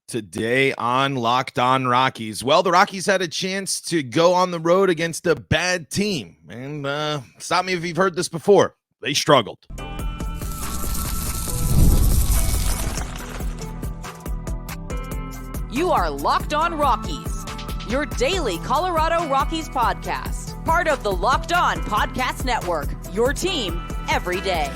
Today on Locked On Rockies. Well, the Rockies had a chance to go on the road against a bad team. And stop me if you've heard this before. They struggled. You are Locked On Rockies, your daily Colorado Rockies podcast. Part of the Locked On Podcast Network, your team every day.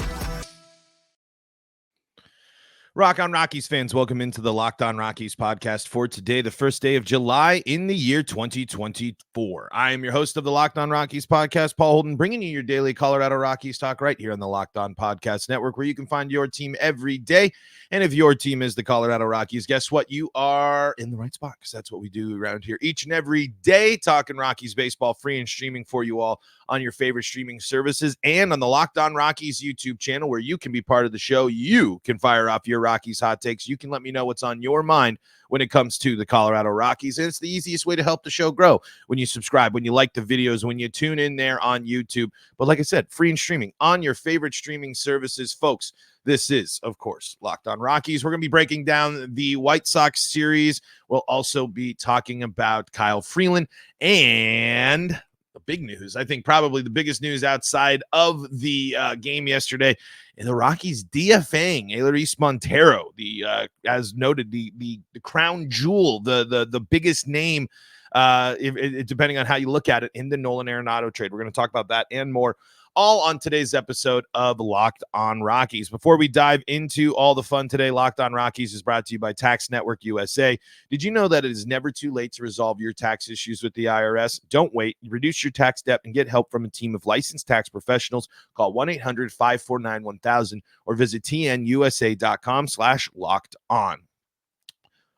Rock on Rockies fans, welcome into the Locked On Rockies podcast for today, the first day of July in the year 2024. I am your host of the Locked On Rockies podcast, Paul Holden, bringing you your daily Colorado Rockies talk right here on the Locked On Podcast Network, where you can find your team every day. And if your team is the Colorado Rockies, guess what? You are in the right spot, because that's what we do around here each and every day, talking Rockies baseball, free and streaming for you all on your favorite streaming services and on the Locked On Rockies YouTube channel, where you can be part of the show. You can fire off your Rockies hot takes. You can let me know what's on your mind when it comes to the Colorado Rockies. And it's the easiest way to help the show grow when you subscribe, when you like the videos, when you tune in there on YouTube. But like I said, free and streaming on your favorite streaming services, folks. This is, of course, Locked On Rockies. We're going to be breaking down the White Sox series. We'll also be talking about Kyle Freeland and the big news, I think probably the biggest news outside of the game yesterday, and the Rockies DFA'ing Elehuris Montero, the as noted, the crown jewel, the biggest name, depending on how you look at it, in the Nolan Arenado trade. We're going to talk about that and more, all on today's episode of Locked On Rockies. Before we dive into all the fun today, Locked On Rockies is brought to you by Tax Network USA. Did you know that it is never too late to resolve your tax issues with the IRS? Don't wait. Reduce your tax debt and get help from a team of licensed tax professionals. Call 1-800-549-1000 or visit tnusa.com/lockedon.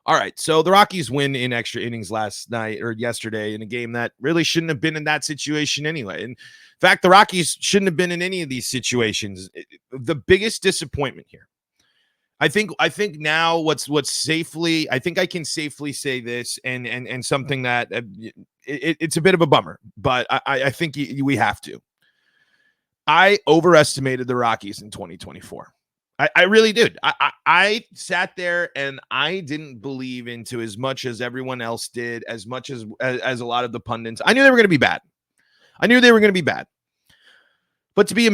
All right, so the Rockies win in extra innings yesterday in a game that really shouldn't have been in that situation anyway. In fact, the Rockies shouldn't have been in any of these situations. The biggest disappointment here, I think now I think I can safely say this, and something that it's a bit of a bummer, but I think we have to. I overestimated the Rockies in 2024. I really did. I sat there and I didn't believe into as much as everyone else did, as much as a lot of the pundits. I knew they were going to be bad. But to be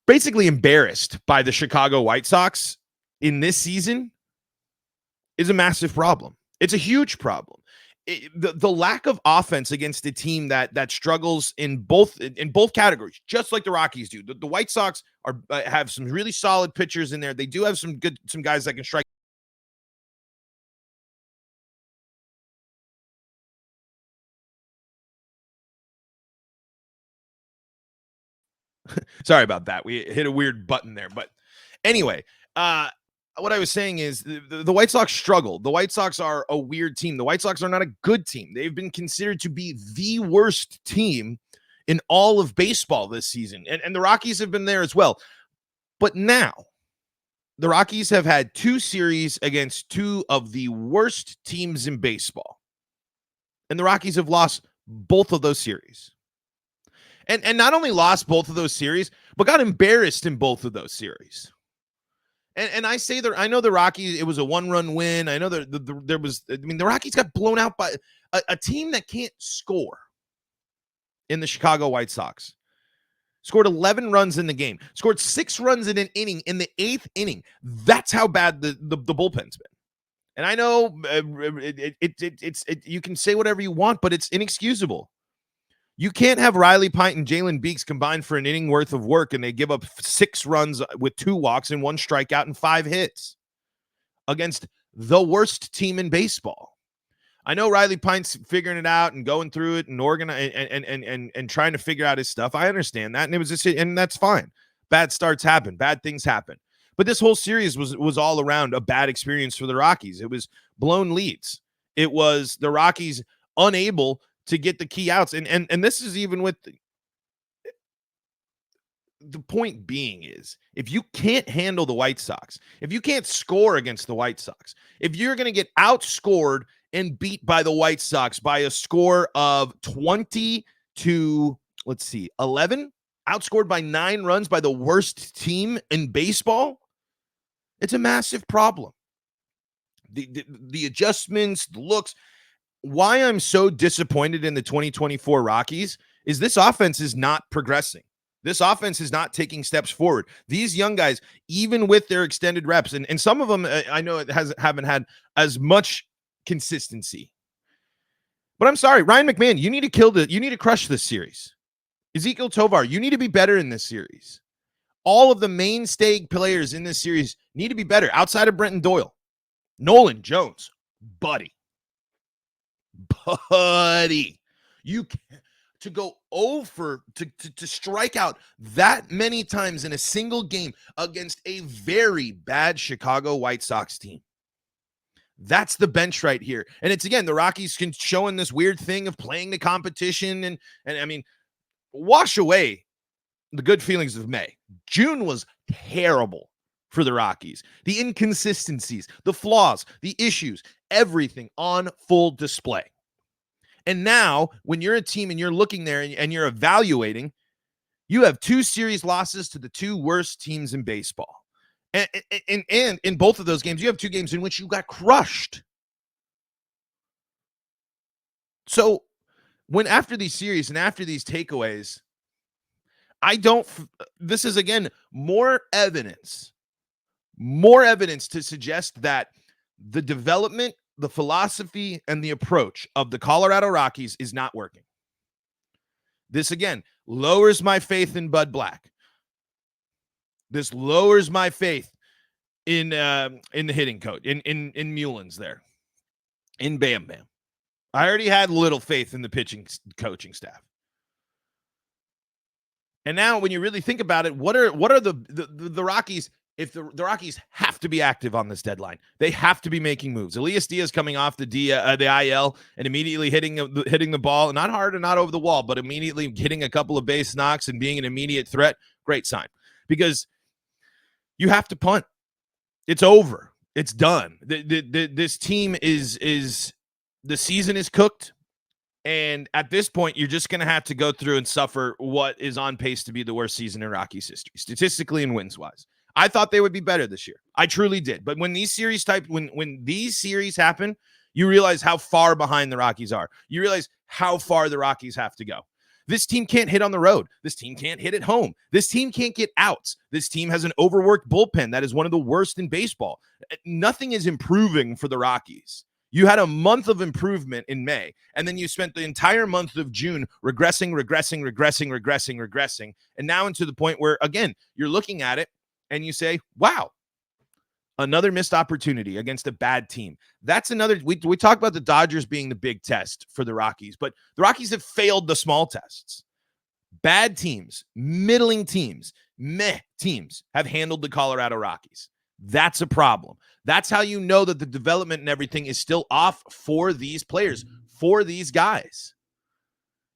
basically embarrassed by the Chicago White Sox in this season is a massive problem. It's a huge problem. The lack of offense against a team that struggles in both categories, just like the Rockies do. The White Sox have some really solid pitchers in there. They do have some guys that can strike. Sorry about that. We hit a weird button there, but anyway, what I was saying is the White Sox struggle. The White Sox are a weird team. The White Sox are not a good team. They've been considered to be the worst team in all of baseball this season. And the Rockies have been there as well. But now, the Rockies have had two series against two of the worst teams in baseball. And the Rockies have lost both of those series. And not only lost both of those series, but got embarrassed in both of those series. And I say that I know the Rockies, it was a 1-run win. I know the Rockies got blown out by a team that can't score in the Chicago White Sox. Scored 11 runs in the game. Scored 6 runs in an inning in the 8th inning. That's how bad the bullpen's been. And I know you can say whatever you want, but it's inexcusable. You can't have Riley Pint and Jalen Beeks combined for an inning worth of work, and they give up 6 runs with 2 walks and 1 strikeout and 5 hits against the worst team in baseball. I know Riley Pint's figuring it out and going through it and and trying to figure out his stuff. I understand that, and that's fine. Bad starts happen, bad things happen. But this whole series was all around a bad experience for the Rockies. It was blown leads. It was the Rockies unable to get the key outs. And this is even with the point being is, if you can't handle the White Sox, if you can't score against the White Sox, if you're going to get outscored and beat by the White Sox by a score of 20 to, 11, outscored by 9 runs by the worst team in baseball, it's a massive problem. the adjustments, the looks. Why I'm so disappointed in the 2024 Rockies is this offense is not progressing. This offense is not taking steps forward. These young guys, even with their extended reps, and some of them I know haven't had as much consistency. But I'm sorry, Ryan McMahon, you need to crush this series. Ezequiel Tovar, you need to be better in this series. All of the mainstay players in this series need to be better outside of Brenton Doyle. Nolan Jones, buddy. You to go over to strike out that many times in a single game against a very bad Chicago White Sox team. That's the bench right here. And it's, again, the Rockies can showing this weird thing of playing the competition and I mean, wash away the good feelings of May. June was terrible for the Rockies. The inconsistencies, the flaws, the issues, everything on full display. And now when you're a team and you're looking there and you're evaluating, you have 2 series losses to the 2 worst teams in baseball. And in both of those games, you have 2 games in which you got crushed. So when after these series and after these takeaways, this is, again, more evidence to suggest that the development, the philosophy, and the approach of the Colorado Rockies is not working. This, again, lowers my faith in Bud Black. This lowers my faith in the hitting coach, in Mullins there, in Bam Bam. I already had little faith in the pitching coaching staff. And now when you really think about it, what are the Rockies? If the Rockies have to be active on this deadline, they have to be making moves. Elias Diaz coming off the IL and immediately hitting the ball, not hard and not over the wall, but immediately hitting a couple of base knocks and being an immediate threat. Great sign, because you have to punt. It's over. It's done. This team is the season is cooked. And at this point, you're just going to have to go through and suffer what is on pace to be the worst season in Rockies history, statistically and wins-wise. I thought they would be better this year. I truly did. But when these series happen, you realize how far behind the Rockies are. You realize how far the Rockies have to go. This team can't hit on the road. This team can't hit at home. This team can't get outs. This team has an overworked bullpen that is one of the worst in baseball. Nothing is improving for the Rockies. You had a month of improvement in May, and then you spent the entire month of June regressing. And now into the point where, again, you're looking at it and you say, wow, another missed opportunity against a bad team. That's another, we talk about the Dodgers being the big test for the Rockies, but the Rockies have failed the small tests. Bad teams, middling teams, meh teams have handled the Colorado Rockies. That's a problem. That's how you know that the development and everything is still off for these players, for these guys.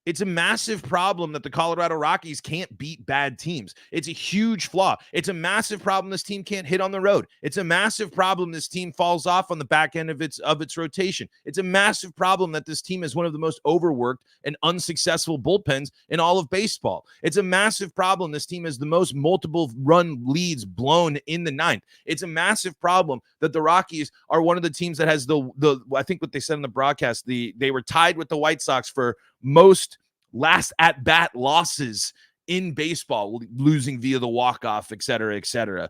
It's a massive problem that the Colorado Rockies can't beat bad teams. It's a huge flaw. It's a massive problem this team can't hit on the road. It's a massive problem this team falls off on the back end of its rotation. It's a massive problem that this team is one of the most overworked and unsuccessful bullpens in all of baseball. It's a massive problem this team has the most multiple run leads blown in the ninth. It's a massive problem that the Rockies are one of the teams that has the I think what they said in the broadcast, they were tied with the White Sox for most last at bat losses in baseball, losing via the walk-off, et cetera, et cetera.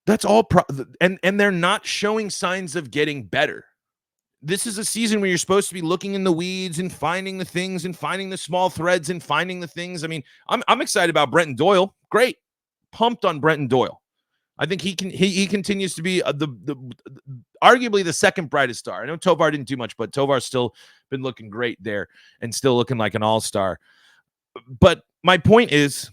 That's all. And they're not showing signs of getting better. This is a season where you're supposed to be looking in the weeds and finding the things and finding the small threads and finding the things. I mean, I'm excited about Brenton Doyle. Great. Pumped on Brenton Doyle. I think he continues to be arguably the second brightest star. I know Tovar didn't do much, but Tovar's still been looking great there and still looking like an all-star. But my point is,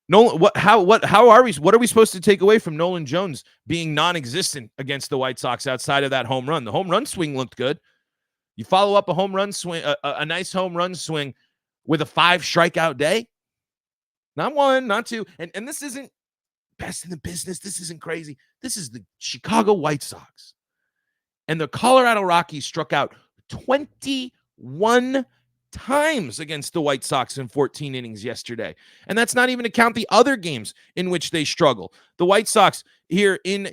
Nolan, what are we supposed to take away from Nolan Jones being non-existent against the White Sox outside of that home run? The home run swing looked good. You follow up a home run swing, a nice home run swing with a 5 strikeout day. Not 1, not 2. And this isn't best in the business. This isn't crazy. This is the Chicago White Sox. And the Colorado Rockies struck out 21 times against the White Sox in 14 innings yesterday. And that's not even to count the other games in which they struggle. The White Sox here in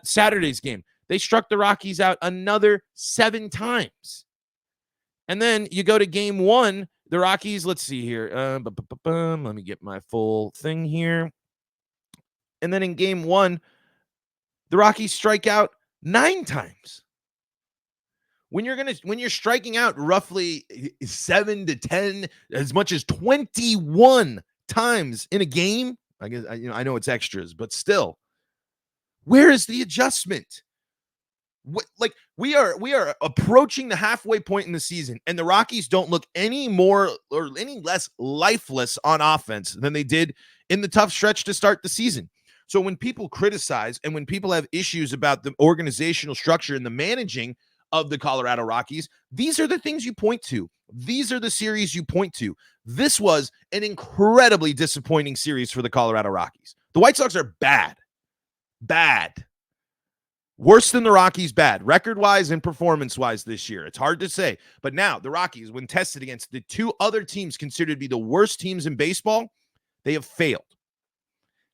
Saturday's game, they struck the Rockies out another 7 times. And then you go to game 1, the Rockies, let's see here. Let me get my full thing here. And then in game 1, the Rockies strike out 9 times. When you're striking out roughly 7 to 10, as much as 21 times in a game, I guess I know it's extras, but still, where is the adjustment? We are approaching the halfway point in the season, and the Rockies don't look any more or any less lifeless on offense than they did in the tough stretch to start the season. So when people criticize and when people have issues about the organizational structure and the managing of the Colorado Rockies, these are the things you point to. These are the series you point to. This was an incredibly disappointing series for the Colorado Rockies. The White Sox are bad. Worse than the Rockies, bad. Record-wise and performance-wise this year. It's hard to say. But now, the Rockies, when tested against the 2 other teams considered to be the worst teams in baseball, they have failed.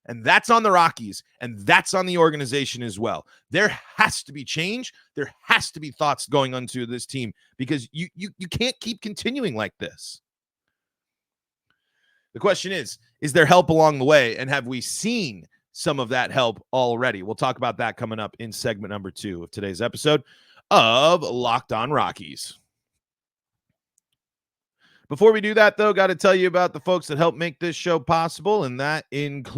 And that's on the Rockies, and that's on the organization as well. There has to be change. There has to be thoughts going onto this team because you can't keep continuing like this. The question is there help along the way, and have we seen some of that help already? We'll talk about that coming up in segment number 2 of today's episode of Locked On Rockies. Before we do that, though, got to tell you about the folks that help make this show possible, and that includes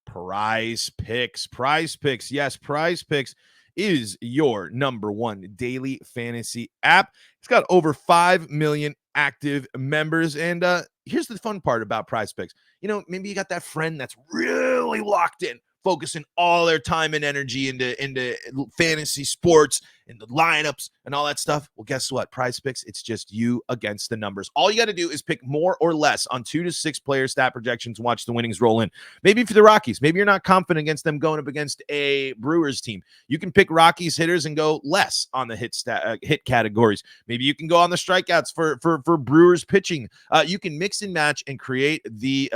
PrizePicks. PrizePicks, yes, PrizePicks is your number 1 daily fantasy app. It's got over 5 million active members, and here's the fun part about PrizePicks. Maybe you got that friend that's really locked in, focusing all their time and energy into fantasy sports and the lineups and all that stuff. Well, guess what? PrizePicks, it's just you against the numbers. All you got to do is pick more or less on 2 to 6 player stat projections and watch the winnings roll in. Maybe for the Rockies, maybe you're not confident against them going up against a Brewers team. You can pick Rockies hitters and go less on the hit categories. Maybe you can go on the strikeouts for Brewers pitching. You can mix and match and create the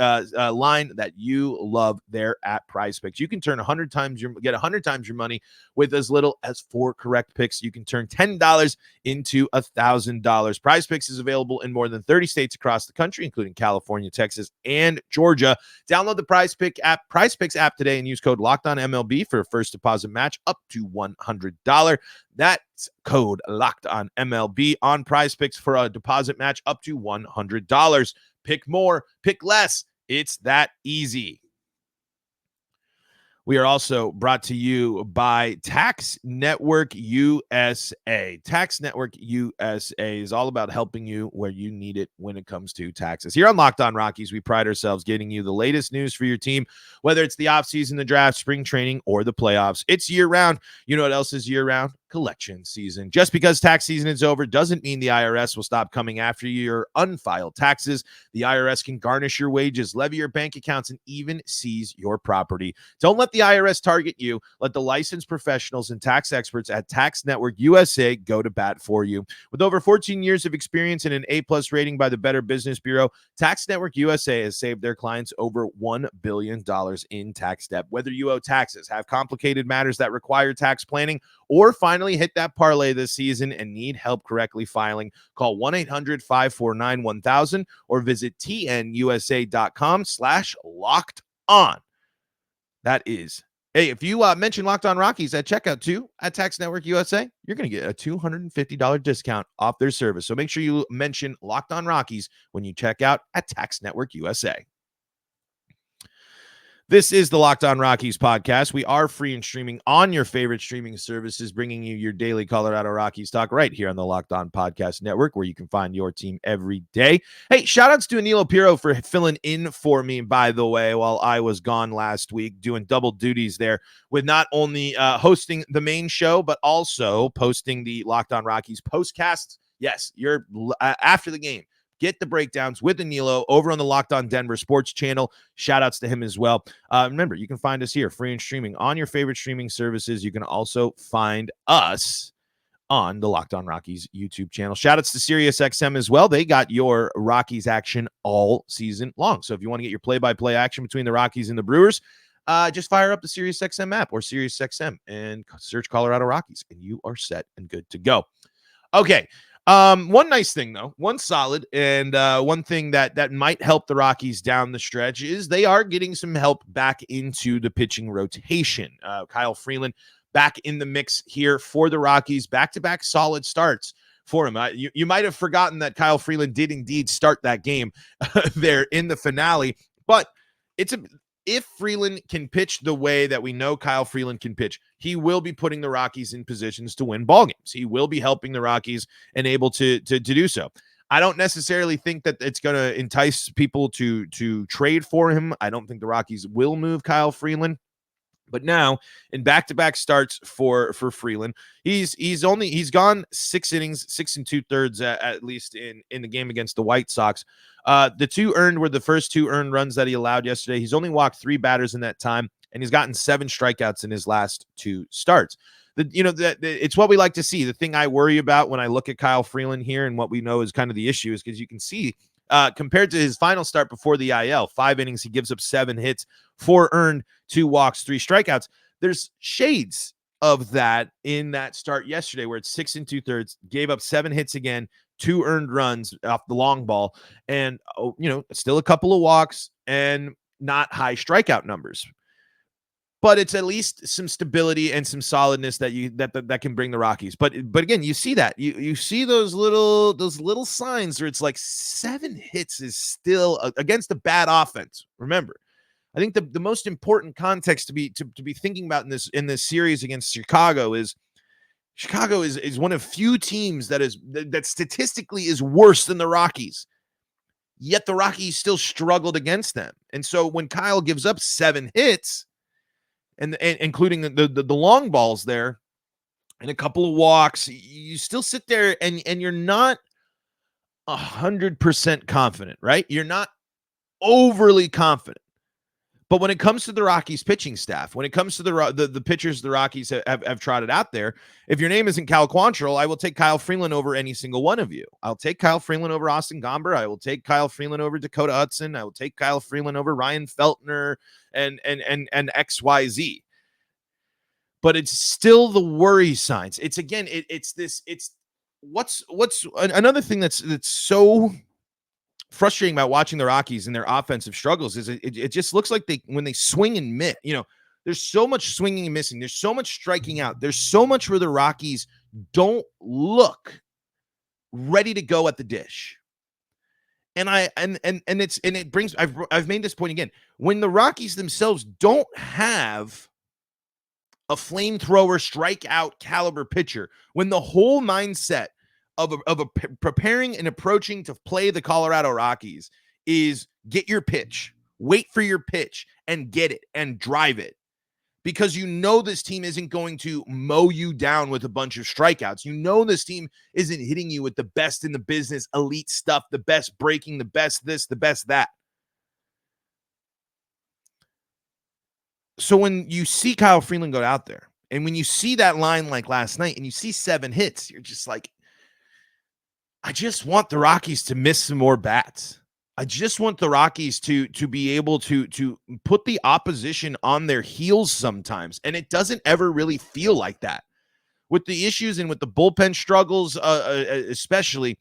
line that you love there at PrizePicks. You can turn get 100 times your money with as little as 4 correct picks. You can turn $10 into $1,000. PrizePicks is available in more than 30 states across the country, including California, Texas, and Georgia. Download the PrizePicks app today and use code LOCKEDONMLB for a first deposit match up to $100. That's code LOCKEDONMLB on PrizePicks for a deposit match up to $100. Pick more, pick less. It's that easy. We are also brought to you by Tax Network USA. Tax Network USA is all about helping you where you need it when it comes to taxes. Here on Locked On Rockies, we pride ourselves getting you the latest news for your team, whether it's the offseason, the draft, spring training, or the playoffs. It's year-round. You know what else is year-round? Collection season. Just because tax season is over doesn't mean the IRS will stop coming after your unfiled taxes. The IRS can garnish your wages, levy your bank accounts, and even seize your property. Don't let the IRS target you. Let the licensed professionals and tax experts at Tax Network USA go to bat for you. With over 14 years of experience and an A+ rating by the Better Business Bureau, Tax Network USA has saved their clients over $1 billion in tax debt. Whether you owe taxes, have complicated matters that require tax planning, or finally hit that parlay this season and need help correctly filing, call 1-800-549-1000 or visit tnusa.com/locked on. That is, hey, if you mention Locked On Rockies at checkout too at Tax Network USA, you're going to get a $250 discount off their service. So make sure you mention Locked On Rockies when you check out at Tax Network USA. This is the Locked On Rockies podcast. We are free and streaming on your favorite streaming services, bringing you your daily Colorado Rockies talk right here on the Locked On Podcast Network, where you can find your team every day. Hey, shout outs to Anilo Piro for filling in for me, by the way, while I was gone last week, doing double duties there with not only hosting the main show, but also posting the Locked On Rockies postcasts. Yes, you're after the game. Get the breakdowns with Danilo over on the Locked On Denver Sports channel. Shout outs to him as well. Remember, you can find us here free and streaming on your favorite streaming services. You can also find us on the Locked On Rockies YouTube channel. Shoutouts to SiriusXM as well. They got your Rockies action all season long. So if you want to get your play-by-play action between the Rockies and the Brewers, just fire up the SiriusXM app or SiriusXM and search Colorado Rockies, and you are set and good to go. Okay. One nice thing, though, one solid, and one thing that might help the Rockies down the stretch is they are getting some help back into the pitching rotation. Kyle Freeland back in the mix here for the Rockies, back-to-back solid starts for him. You might have forgotten that Kyle Freeland did indeed start that game there in the finale, but if Freeland can pitch the way that we know Kyle Freeland can pitch, he will be putting the Rockies in positions to win ball games. He will be helping the Rockies and able to do so. I don't necessarily think that it's going to entice people to trade for him. I don't think the Rockies will move Kyle Freeland. But now in back-to-back starts for Freeland, he's gone 6 innings, 6 2/3 at least in the game against the White Sox. The 2 earned were the first 2 earned runs that he allowed yesterday. He's only walked 3 batters in that time, and he's gotten 7 strikeouts in his last 2 starts. It's what we like to see. The thing I worry about when I look at Kyle Freeland here and what we know is kind of the issue is because you can see compared to his final start before the IL, 5 innings, he gives up 7 hits, 4 earned, 2 walks, 3 strikeouts. There's shades of that in that start yesterday where it's 6 2/3, gave up 7 hits again, 2 earned runs off the long ball, and still a couple of walks and not high strikeout numbers. But it's at least some stability and some solidness that can bring the Rockies. But again, you see that you see those little signs where it's like 7 hits is still against a bad offense. Remember, I think the most important context to be thinking about in this series against Chicago is one of few teams that statistically is worse than the Rockies. Yet the Rockies still struggled against them. And so when Kyle gives up 7 hits, and including the long balls there and a couple of walks, you still sit there and you're not 100% confident, right? You're not overly confident. But when it comes to the Rockies pitching staff, when it comes to the pitchers the Rockies have trotted out there, if your name isn't Cal Quantrill, I will take Kyle Freeland over any single one of you. I'll take Kyle Freeland over Austin Gomber. I will take Kyle Freeland over Dakota Hudson. I will take Kyle Freeland over Ryan Feltner and XYZ. But it's still the worry signs. It's what's another thing that's so frustrating about watching the Rockies and their offensive struggles is it just looks like when they swing and miss, there's so much swinging and missing. There's so much striking out. There's so much where the Rockies don't look ready to go at the dish. And it brings, I've made this point again. When the Rockies themselves don't have a flamethrower strikeout caliber pitcher, when the whole mindset of preparing and approaching to play the Colorado Rockies is get your pitch, wait for your pitch, and get it and drive it. Because this team isn't going to mow you down with a bunch of strikeouts. This team isn't hitting you with the best in the business, elite stuff, the best breaking, the best this, the best that. So when you see Kyle Freeland go out there, and when you see that line like last night, and you see 7 hits, you're just like, I just want the Rockies to miss some more bats. I just want the Rockies to be able to put the opposition on their heels sometimes. And it doesn't ever really feel like that. With the issues and with the bullpen struggles, especially,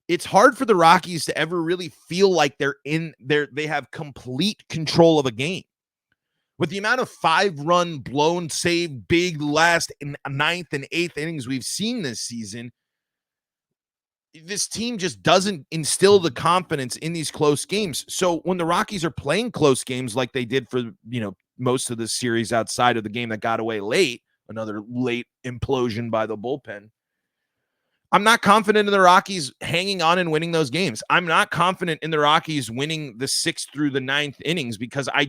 it's hard for the Rockies to ever really feel like they have complete control of a game. With the amount of 5-run blown save big last 9th and 8th innings we've seen this season, this team just doesn't instill the confidence in these close games. So when the Rockies are playing close games like they did for, most of the series outside of the game that got away late, another late implosion by the bullpen, I'm not confident in the Rockies hanging on and winning those games. I'm not confident in the Rockies winning the 6th through the 9th innings because I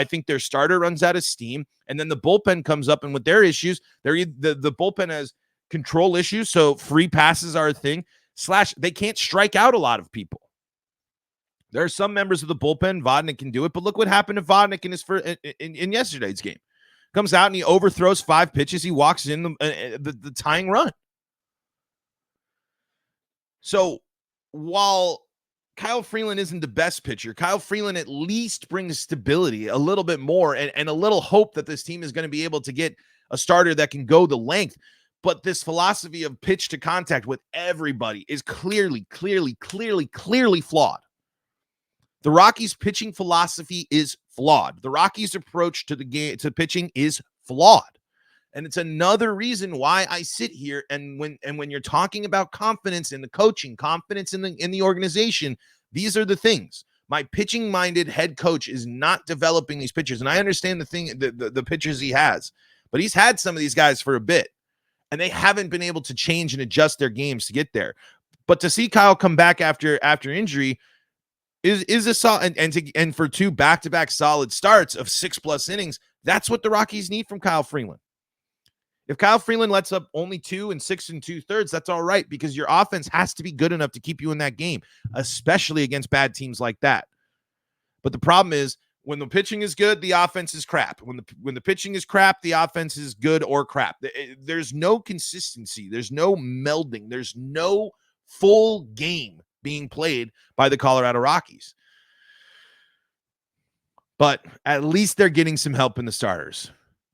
think their starter runs out of steam, and then the bullpen comes up, and with their issues, the bullpen has control issues, so free passes are a thing. / they can't strike out a lot of people. There are some members of the bullpen. Vodnik can do it, but look what happened to Vodnik in yesterday's game. Comes out and he overthrows 5 pitches. He walks in the tying run. So while Kyle Freeland isn't the best pitcher, Kyle Freeland at least brings stability, a little bit more, and a little hope that this team is going to be able to get a starter that can go the length. But this philosophy of pitch to contact with everybody is clearly flawed. The Rockies' pitching philosophy is flawed. The Rockies' approach to the game, to pitching, is flawed. And it's another reason why I sit here and when you're talking about confidence in the coaching, confidence in the organization, these are the things. My pitching-minded head coach is not developing these pitchers. And I understand the pitchers he has, but he's had some of these guys for a bit, and they haven't been able to change and adjust their games to get there. But to see Kyle come back after injury is a solid, and for 2 back-to-back solid starts of 6+ innings, that's what the Rockies need from Kyle Freeland. If Kyle Freeland lets up only 2 and 6 2/3, that's all right, because your offense has to be good enough to keep you in that game, especially against bad teams like that. But the problem is, when the pitching is good, the offense is crap. When the pitching is crap, the offense is good or crap. There's no consistency. There's no melding. There's no full game being played by the Colorado Rockies. But at least they're getting some help in the starters.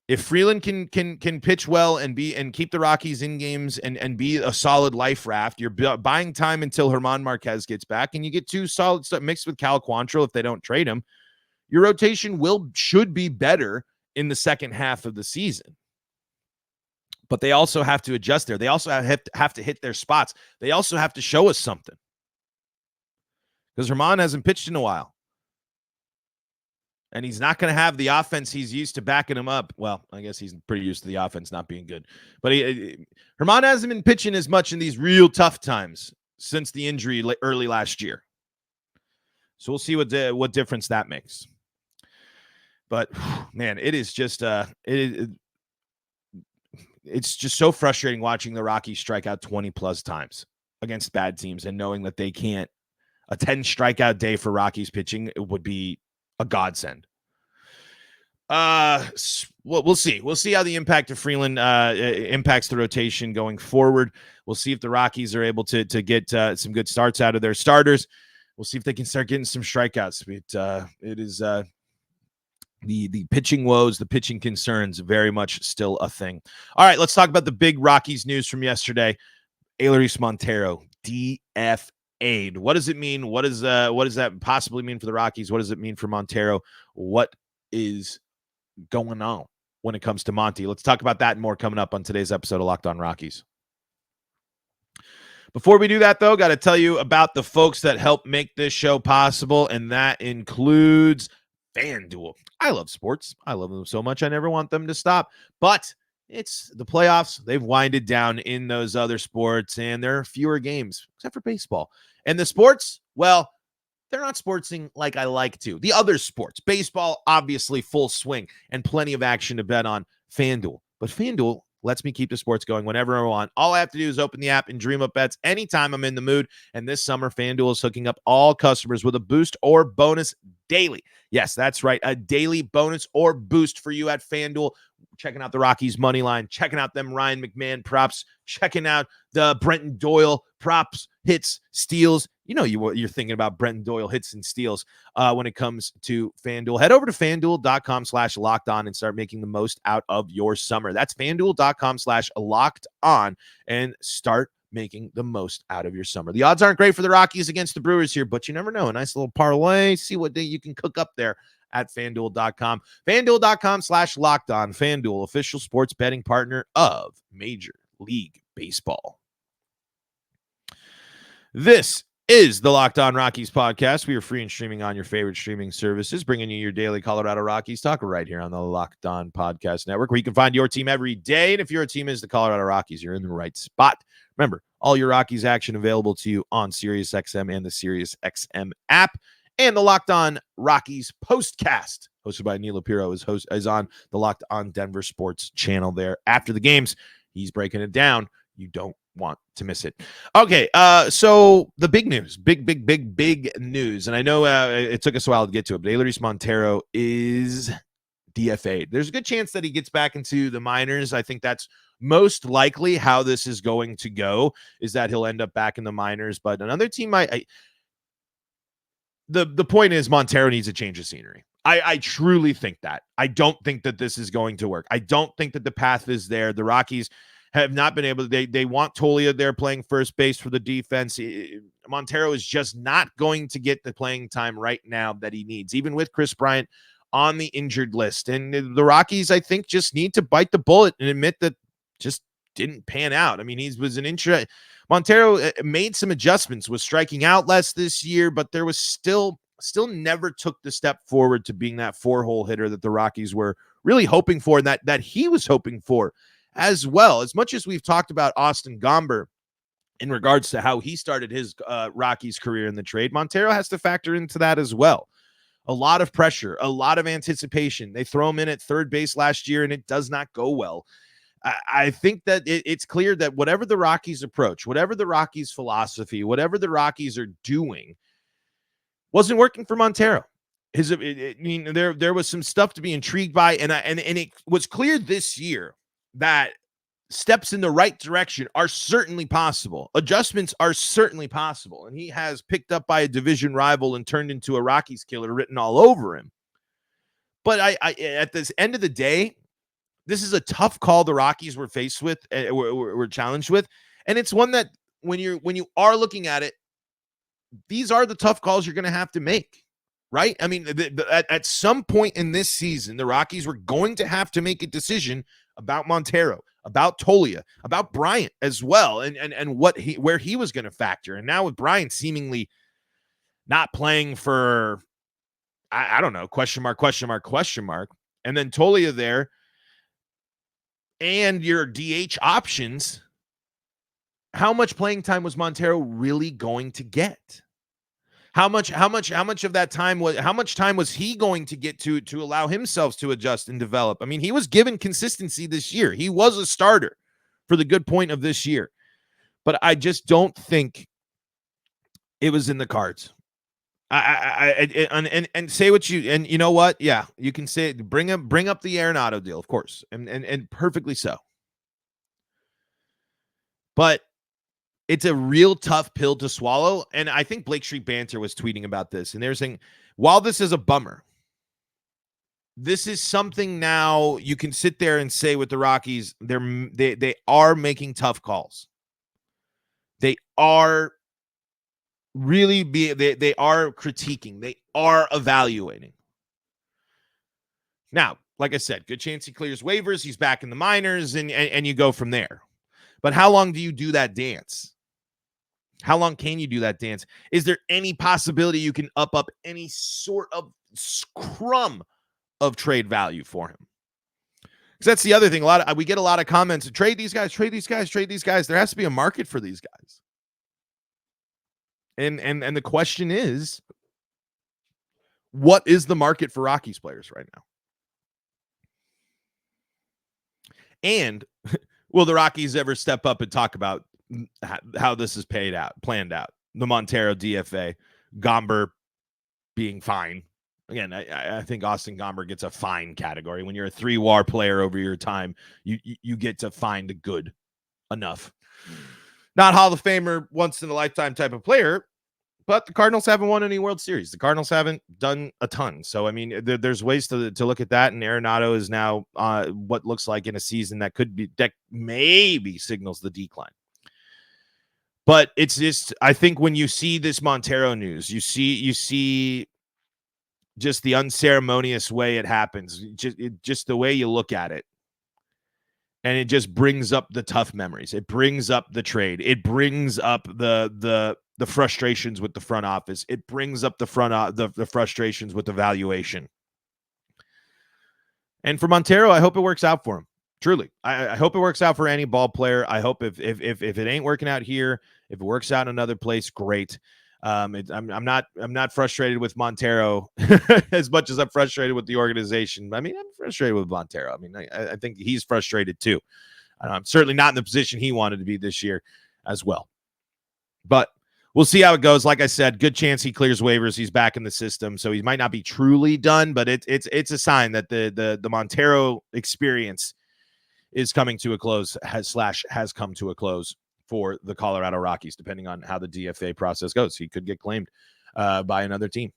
If Freeland can pitch well and keep the Rockies in games and be a solid life raft, you're buying time until German Marquez gets back, and you get 2 solid stuff mixed with Cal Quantrill if they don't trade him. Your rotation should be better in the second half of the season. But they also have to adjust there. They also have to hit their spots. They also have to show us something, because German hasn't pitched in a while. And he's not going to have the offense he's used to backing him up. Well, I guess he's pretty used to the offense not being good. But German hasn't been pitching as much in these real tough times since the injury early last year. So we'll see what difference that makes. But, man, it is just it's just so frustrating watching the Rockies strike out 20+ times against bad teams and knowing that they can't. A 10 strikeout day for Rockies pitching, it would be a godsend. Well, we'll see. We'll see how the impact of Freeland impacts the rotation going forward. We'll see if the Rockies are able to get some good starts out of their starters. We'll see if they can start getting some strikeouts. It is the pitching woes, the pitching concerns, very much still a thing. All right, let's talk about the big Rockies news from yesterday. Elehuris Montero, DFA'd. What does it mean? What does that possibly mean for the Rockies? What does it mean for Montero? What is going on when it comes to Monty? Let's talk about that and more coming up on today's episode of Locked On Rockies. Before we do that, though, got to tell you about the folks that help make this show possible, and that includes FanDuel. I love sports. I love them so much. I never want them to stop, but it's the playoffs. They've winded down in those other sports, and there are fewer games, except for baseball. And the sports, well, they're not sportsing like I like to. The other sports, baseball, obviously full swing and plenty of action to bet on. FanDuel. But FanDuel lets me keep the sports going whenever I want. All I have to do is open the app and dream up bets anytime I'm in the mood. And this summer, FanDuel is hooking up all customers with a boost or bonus daily. Yes, that's right. A daily bonus or boost for you at FanDuel. Checking out the Rockies money line, checking out them Ryan McMahon props, checking out the Brenton Doyle props, hits, steals. You know you're thinking about Brenton Doyle hits and steals when it comes to FanDuel. Head over to FanDuel.com/lockedon and start making the most out of your summer. That's FanDuel.com/lockedon and start making the most out of your summer. The odds aren't great for the Rockies against the Brewers here, but you never know. A nice little parlay. See what you can cook up there at FanDuel.com. FanDuel.com/lockedon. FanDuel, official sports betting partner of Major League Baseball. This is the Locked On Rockies podcast. We are free and streaming on your favorite streaming services, bringing you your daily Colorado Rockies talk right here on the Locked On Podcast Network, where you can find your team every day. And if your team is the Colorado Rockies, you're in the right spot. Remember, all your Rockies action available to you on SiriusXM and the SiriusXM app. And the Locked On Rockies postcast, hosted by Neil Lapiro, is on the Locked On Denver Sports channel there. After the games, he's breaking it down. You don't want to miss it. Okay, so the big news, big news, and I know it took us a while to get to it, but Elehuris Montero is DFA'd. There's a good chance that he gets back into the minors. I think that's most likely how this is going to go, is that he'll end up back in the minors. But another team the point is Montero needs a change of scenery. I truly think that. I don't think that this is going to work. I don't think that the path is there. The Rockies have not been able to. They want Tolia there playing first base for the defense. Montero is just not going to get the playing time right now that he needs, even with Chris Bryant on the injured list. And the Rockies, I think, just need to bite the bullet and admit that just didn't pan out. I mean, Montero made some adjustments, was striking out less this year, but there was still never took the step forward to being that 4-hole hitter that the Rockies were really hoping for, and that he was hoping for as well. As much as we've talked about Austin Gomber in regards to how he started his Rockies career in the trade, Montero has to factor into that as well. A lot of pressure, a lot of anticipation. They throw him in at third base last year, and it does not go well. I think that it's clear that whatever the Rockies approach, whatever the Rockies philosophy, whatever the Rockies are doing, wasn't working for Montero. There was some stuff to be intrigued by, and it was clear this year that steps in the right direction are certainly possible. Adjustments are certainly possible, and he has picked up by a division rival and turned into a Rockies killer written all over him. But at this end of the day, this is a tough call the Rockies were faced with, were challenged with, and it's one that when you are looking at it, these are the tough calls you're going to have to make, right? I mean, at some point in this season, the Rockies were going to have to make a decision about Montero, about Tolia, about Bryant as well, and where he was going to factor. And now with Bryant seemingly not playing for, I don't know, question mark, and then Tolia there, and your DH options, how much playing time was Montero really going to get? How much of that time how much time was he going to get to allow himself to adjust and develop? I mean, he was given consistency this year. He was a starter for the good point of this year. But I just don't think it was in the cards. And say what you know what? Yeah, you can say it. Bring up the Arenado deal, of course, and perfectly so. But it's a real tough pill to swallow. And I think Blake Street Banter was tweeting about this, and they're saying, while this is a bummer, this is something now you can sit there and say with the Rockies, they are making tough calls. They are really they are critiquing. They are evaluating. Now, like I said, good chance he clears waivers. He's back in the minors, and you go from there. But how long do you do that dance? How long can you do that dance? Is there any possibility you can up any sort of scrum of trade value for him? Because that's the other thing. We get a lot of comments. Trade these guys. There has to be a market for these guys. And the question is, what is the market for Rockies players right now? And will the Rockies ever step up and talk about how this is planned out? The Montero DFA, Gomber being fine. Again, I think Austin Gomber gets a fine category. When you're a 3-WAR player over your time, you get to find a good enough. Not Hall of Famer, once in a lifetime type of player, but the Cardinals haven't won any World Series. The Cardinals haven't done a ton. So, I mean, there's ways to look at that. And Arenado is now what looks like in a season that maybe signals the decline. But it's just, I think when you see this Montero news, you see just the unceremonious way it happens, just the way you look at it. And it just brings up the tough memories. It brings up the trade. It brings up the frustrations with the front office. It brings up the frustrations with the valuation. And for Montero, I hope it works out for him. Truly, I hope it works out for any ball player. I hope if it ain't working out here, if it works out in another place, great. I'm not frustrated with Montero as much as I'm frustrated with the organization. I mean, I'm frustrated with Montero. I mean, I think he's frustrated too. I'm certainly not in the position he wanted to be this year as well. But we'll see how it goes. Like I said, good chance he clears waivers. He's back in the system, so he might not be truly done, but it's a sign that the Montero experience is coming to a close, has come to a close for the Colorado Rockies, depending on how the DFA process goes. He could get claimed by another team.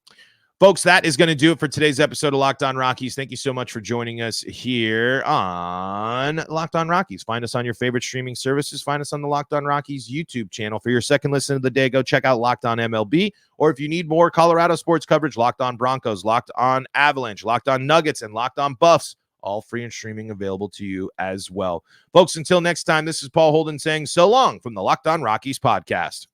Folks, that is going to do it for today's episode of Locked On Rockies. Thank you so much for joining us here on Locked On Rockies. Find us on your favorite streaming services. Find us on the Locked On Rockies YouTube channel. For your second listen of the day, go check out Locked On MLB. Or if you need more Colorado sports coverage, Locked On Broncos, Locked On Avalanche, Locked On Nuggets, and Locked On Buffs, all free and streaming available to you as well. Folks, until next time, this is Paul Holden saying so long from the Locked On Rockies podcast.